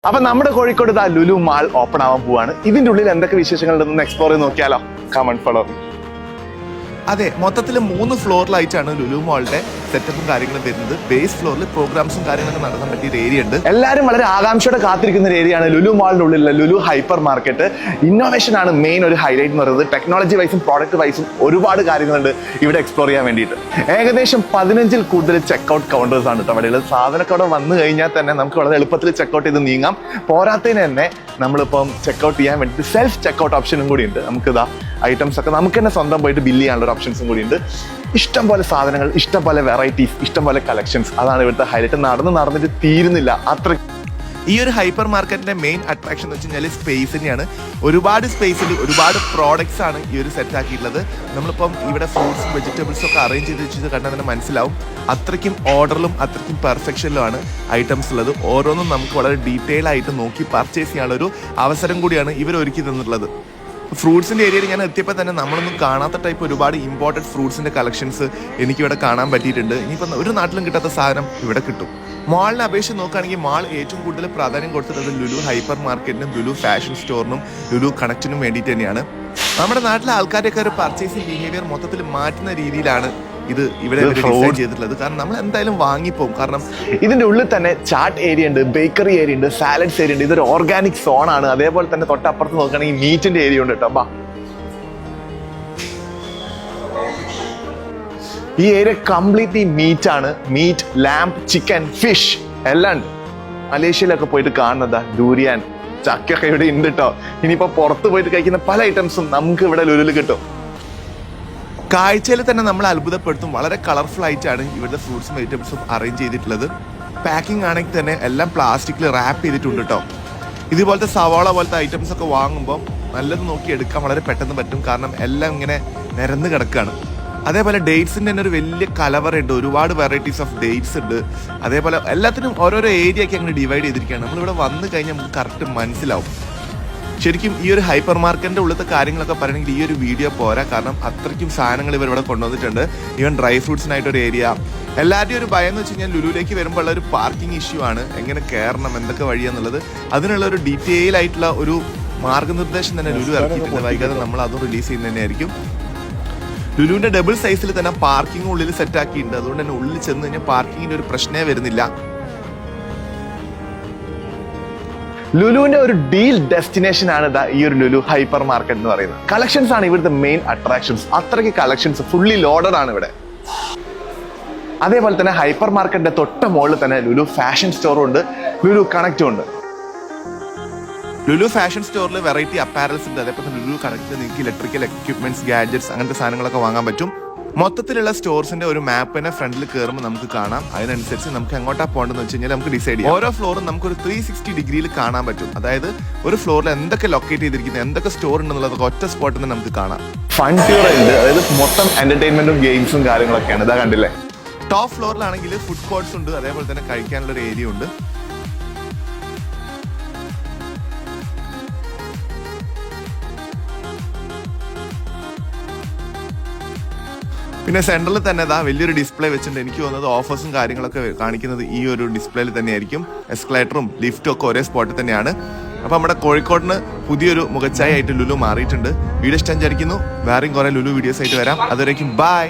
അപ്പൊ നമ്മുടെ Kozhikode Lulu mall open ആവാൻ പോവാണ്. ഇതിന്റെ ഉള്ളിൽ എന്തൊക്കെ വിശേഷങ്ങളുണ്ടെന്ന് എക്സ്പ്ലോർ ചെയ്ത് നോക്കിയാലോ? Come on follow. അതെ, മൊത്തത്തിൽ 3 ഫ്ലോറിലായിട്ടാണ് ലുലു മാളിന്റെ സെറ്റപ്പും കാര്യങ്ങളും വരുന്നത്. ബേസ് ഫ്ലോറിൽ പ്രോഗ്രാംസും കാര്യങ്ങളൊക്കെ നടത്താൻ പറ്റിയ ഒരു ഏരിയ ഉണ്ട്. എല്ലാവരും വളരെ ആകാംക്ഷയോടെ കാത്തിരിക്കുന്ന ഒരു ഏരിയയാണ് ലുലു മാളിന്റെ ഉള്ളിലുള്ള ലുലു ഹൈപ്പർ മാർക്കറ്റ്. ഇന്നോവേഷൻ ആണ് മെയിൻ ഒരു ഹൈലൈറ്റ് എന്ന് പറയുന്നത്. ടെക്നോളജി വൈസും പ്രോഡക്റ്റ് വൈസും ഒരുപാട് കാര്യങ്ങളുണ്ട് ഇവിടെ എക്സ്പ്ലോർ ചെയ്യാൻ വേണ്ടിയിട്ട്. ഏകദേശം 15-ൽ കൂടുതൽ ചെക്ക്ഔട്ട് കൗണ്ടേഴ്സ് ആണ് കേട്ടോ അവിടെ. സാധനമൊക്കെ അവിടെ വന്നു കഴിഞ്ഞാൽ തന്നെ നമുക്ക് വളരെ എളുപ്പത്തിൽ ചെക്ക്ഔട്ട് ചെയ്ത് നീങ്ങാം. പോരാത്തതിന് തന്നെ നമ്മളിപ്പം ചെക്ക്ഔട്ട് ചെയ്യാൻ വേണ്ടിയിട്ട് സെൽഫ് ചെക്ക്ഔട്ട് ഓപ്ഷനും കൂടി ഉണ്ട്. നമുക്കിതാ ഐറ്റംസ് ഒക്കെ നമുക്ക് തന്നെ സ്വന്തം പോയിട്ട് ബില്ല് ചെയ്യാനുള്ള ഒരു ഓപ്ഷൻസും കൂടി ഉണ്ട്. ഇഷ്ടം പോലെ സാധനങ്ങൾ, ഇഷ്ടം പോലെ വെറൈറ്റീസ്, ഇഷ്ടം പോലെ കളക്ഷൻസ്. അതാണ് ഇവിടുത്തെ ഹൈലൈറ്റ്. നടന്നിട്ട് തീരുന്നില്ല അത്ര. ഈ ഒരു ഹൈപ്പർ മാർക്കറ്റിന്റെ മെയിൻ അട്രാക്ഷൻ എന്ന് വെച്ച് കഴിഞ്ഞാൽ സ്പേസ് തന്നെയാണ്. ഒരുപാട് സ്പേസിൽ ഒരുപാട് പ്രോഡക്ട്സ് ആണ് ഈ ഒരു സെറ്റ് ആക്കിയിട്ടുള്ളത്. നമ്മളിപ്പം ഇവിടെ ഫ്രൂട്ട്സും വെജിറ്റബിൾസും ഒക്കെ അറേഞ്ച് ചെയ്ത് വെച്ചത് കണ്ടാൽ തന്നെ മനസ്സിലാവും. അത്രയ്ക്കും ഓർഡറിലും അത്രയ്ക്കും പെർഫെക്ഷനിലുമാണ് ഐറ്റംസ് ഉള്ളത്. ഓരോന്നും നമുക്ക് വളരെ ഡീറ്റെയിൽ ആയിട്ട് നോക്കി പർച്ചേസ് ചെയ്യാനുള്ള ഒരു അവസരം കൂടിയാണ് ഇവർ ഒരുക്കി തന്നിട്ടുള്ളത്. ഫ്രൂട്ട്സിന്റെ ഏരിയയിൽ ഞാൻ എത്തിയപ്പോൾ തന്നെ നമ്മളൊന്നും കാണാത്ത ടൈപ്പ് ഒരുപാട് ഇമ്പോർട്ടൻറ്റ് ഫ്രൂട്ട്സിന്റെ കളക്ഷൻസ് എനിക്കിവിടെ കാണാൻ പറ്റിയിട്ടുണ്ട്. ഇനിയിപ്പോൾ ഒരു നാട്ടിലും കിട്ടാത്ത സാധനം ഇവിടെ കിട്ടും. മാളിനെ അപേക്ഷിച്ച് നോക്കുകയാണെങ്കിൽ മാൾ ഏറ്റവും കൂടുതൽ പ്രാധാന്യം കൊടുത്തിട്ടുള്ളത് ലുലു ഹൈപ്പർ മാർക്കറ്റിനും ലുലു ഫാഷൻ സ്റ്റോറിനും ലുലു കണക്റ്റിനും വേണ്ടിയിട്ട് തന്നെയാണ്. നമ്മുടെ നാട്ടിലെ ആൾക്കാരുടെയൊക്കെ ഒരു പർച്ചേസിംഗ് ബിഹേവിയർ മൊത്തത്തിൽ മാറ്റുന്ന രീതിയിലാണ് ഇത് ഇവിടെ ഡിസൈൻ ചെയ്തിട്ടുള്ളത്. കാരണം നമ്മൾ എന്തായാലും വാങ്ങിപ്പോകും. കാരണം ഇതിന്റെ ഉള്ളിൽ തന്നെ ചാട്ട് ഏരിയ ഉണ്ട്, ബേക്കറി ഏരിയ ഉണ്ട്, സാലഡ്സ് ഏരിയ ഉണ്ട്. ഇതൊരു ഓർഗാനിക് സോൺ ആണ്. അതേപോലെ തന്നെ തൊട്ടപ്പുറത്ത് നോക്കുകയാണെങ്കിൽ മീറ്റിന്റെ ഏരിയ ഉണ്ട് കേട്ടോ. ഈ ഏരിയ കംപ്ലീറ്റ്ലി മീറ്റ് ആണ്. മീറ്റ്, ലാംബ്, ചിക്കൻ, ഫിഷ് എല്ലാം ഉണ്ട്. മലേഷ്യയിലൊക്കെ പോയിട്ട് കാണുന്നതാ ഡൂരിയാൻ, ചക്കൊക്കെ ഇവിടെ ഉണ്ട് കേട്ടോ. ഇനിയിപ്പോ പുറത്ത് പോയിട്ട് കഴിക്കുന്ന പല ഐറ്റംസും നമുക്ക് ഇവിടെ ലുലുവിൽ കിട്ടും. കാഴ്ചയിൽ തന്നെ നമ്മൾ അത്ഭുതപ്പെടുത്തും. വളരെ കളർഫുൾ ആയിട്ടാണ് ഇവിടുത്തെ ഫ്രൂട്ട്സും വെജിറ്റബിൾസും അറേഞ്ച് ചെയ്തിട്ടുള്ളത്. പാക്കിംഗ് ആണെങ്കിൽ തന്നെ എല്ലാം പ്ലാസ്റ്റിക്കിൽ റാപ്പ് ചെയ്തിട്ടുണ്ട് കേട്ടോ. ഇതുപോലത്തെ സവാള പോലത്തെ ഐറ്റംസ് ഒക്കെ വാങ്ങുമ്പോൾ നല്ലത് നോക്കി എടുക്കാൻ വളരെ പെട്ടെന്ന് പറ്റും. കാരണം എല്ലാം ഇങ്ങനെ നിരന്ന് കിടക്കുകയാണ്. അതേപോലെ ഡേറ്റ്സിൻ്റെ തന്നെ ഒരു വലിയ കലവറയുണ്ട്. ഒരുപാട് വെറൈറ്റീസ് ഓഫ് ഡേറ്റ്സ് ഉണ്ട്. അതേപോലെ എല്ലാത്തിനും ഓരോരോ ഏരിയ ഒക്കെ അങ്ങനെ ഡിവൈഡ് ചെയ്തിരിക്കുകയാണ്. നമ്മളിവിടെ വന്നു കഴിഞ്ഞാൽ നമുക്ക് കറക്റ്റ് മനസ്സിലാവും. ശരിക്കും ഈ ഒരു ഹൈപ്പർ മാർക്കറ്റിന്റെ ഉള്ളത്തെ കാര്യങ്ങളൊക്കെ പറയണമെങ്കിൽ ഈ ഒരു വീഡിയോ പോരാ. കാരണം അത്രയ്ക്കും സാധനങ്ങൾ ഇവർ ഇവിടെ കൊണ്ടുവന്നിട്ടുണ്ട്. ഈവൻ ഡ്രൈ ഫ്രൂട്ട്സിനായിട്ടൊരു ഏരിയ. എല്ലാവരുടെയും ഒരു ഭയം എന്ന് വെച്ച് കഴിഞ്ഞാൽ ലുലുവിലേക്ക് വരുമ്പോൾ ഒരു പാർക്കിംഗ് ഇഷ്യൂ ആണ്. എങ്ങനെ കയറണം, എന്തൊക്കെ വഴിയാന്നുള്ളത് അതിനുള്ള ഒരു ഡീറ്റെയിൽ ആയിട്ടുള്ള ഒരു മാർഗനിർദ്ദേശം തന്നെ ലുലു ഇറക്കിയിട്ടുണ്ട്. വൈകാതെ നമ്മൾ അതും റിലീസ് ചെയ്യുന്നത് തന്നെയായിരിക്കും. ലുലുവിന്റെ ഡബിൾ സൈസിൽ തന്നെ പാർക്കിംഗ് ഉള്ളിൽ സെറ്റ് ആക്കിയിട്ടുണ്ട്. അതുകൊണ്ട് തന്നെ ഉള്ളിൽ ചെന്ന് കഴിഞ്ഞാൽ പാർക്കിങ്ങിന്റെ ഒരു പ്രശ്നമേ വരുന്നില്ല. ലുലുവിന്റെ ഒരു ഡീൽ ഡെസ്റ്റിനേഷൻ ആണ് ഈ ഒരു ലുലു ഹൈപ്പർ മാർക്കറ്റ് എന്ന് പറയുന്നത്. കളക്ഷൻസ് ആണ് ഇവിടുത്തെ മെയിൻ അട്രാക്ഷൻസ്. അത്രയ്ക്ക് കളക്ഷൻസ്, ഫുള്ളി ലോഡഡ് ആണ് ഇവിടെ. അതേപോലെ തന്നെ ഹൈപ്പർ മാർക്കറ്റിന്റെ തൊട്ട മുകളിൽ തന്നെ ലുലു ഫാഷൻ സ്റ്റോറും ഉണ്ട്, ലുലു കണക്റ്റും ഉണ്ട്. ലുലു ഫാഷൻ സ്റ്റോറിൽ വെറൈറ്റി അപ്പാരൽസ് ഉണ്ട്. അതേപോലെ ലുലു കണക്റ്റിൽ നിങ്ങൾക്ക് ഇലക്ട്രിക്കൽ എക്യുപ്മെന്റ്സ്, ഗാഡ്ജറ്റ്സ് അങ്ങനത്തെ സാധനങ്ങളൊക്കെ വാങ്ങാൻ പറ്റും. മൊത്തത്തിലുള്ള സ്റ്റോർസിന്റെ ഒരു മാപ്പ് തന്നെ ഫ്രണ്ടിൽ കയറുമ്പോൾ നമുക്ക് കാണാം. അതിനനുസരിച്ച് നമുക്ക് എങ്ങോട്ടാ പോകേണ്ടതെന്ന് വെച്ച് കഴിഞ്ഞാൽ നമുക്ക് ഡിസൈഡ് ചെയ്യാം. ഓരോ ഫ്ലോറും നമുക്കൊരു 360 ഡിഗ്രിയിൽ കാണാൻ പറ്റും. അതായത് ഒരു ഫ്ലോറിൽ എന്തൊക്കെ ലൊക്കേറ്റ് ചെയ്തിരിക്കുന്നത്, എന്തൊക്കെ സ്റ്റോർ ഉണ്ടെന്നുള്ളതൊക്കെ ഒറ്റ സ്പോട്ടിൽ നിന്ന് നമുക്ക് കാണാം. ഫൺ ടൂർ ഉണ്ട്. അതായത് മൊത്തം എന്റർടൈൻമെന്റും ഗെയിംസും കാര്യങ്ങളൊക്കെയാണ്. ഇതാ കണ്ടില്ലേ. ടോപ്പ് ഫ്ലോറിലാണെങ്കിൽ ഫുഡ് കോർട്ട്സ് ഉണ്ട്. അതേപോലെ തന്നെ കഴിക്കാനുള്ള ഒരു ഏരിയ ഉണ്ട്. പിന്നെ സെൻട്രലിൽ തന്നെ വലിയൊരു ഡിസ്പ്ലേ വെച്ചിട്ടുണ്ട്. എനിക്ക് തോന്നുന്നത് ഓഫേഴ്സും കാര്യങ്ങളൊക്കെ കാണിക്കുന്നത് ഈ ഒരു ഡിസ്പ്ലേയിൽ തന്നെയായിരിക്കും. എസ്കലേറ്ററും ലിഫ്റ്റും ഒക്കെ ഒരേ സ്പോട്ടിൽ തന്നെയാണ്. അപ്പോൾ നമ്മുടെ കോഴിക്കോടിന് പുതിയൊരു മുഖച്ഛായ ആയിട്ട് ലുലു മാറിയിട്ടുണ്ട്. വീഡിയോ ഇഷ്ടം വിചാരിക്കുന്നു. വേറെയും കുറേ ലുലു വീഡിയോസ് ആയിട്ട് വരാം. അതുവരേക്കും ബൈ.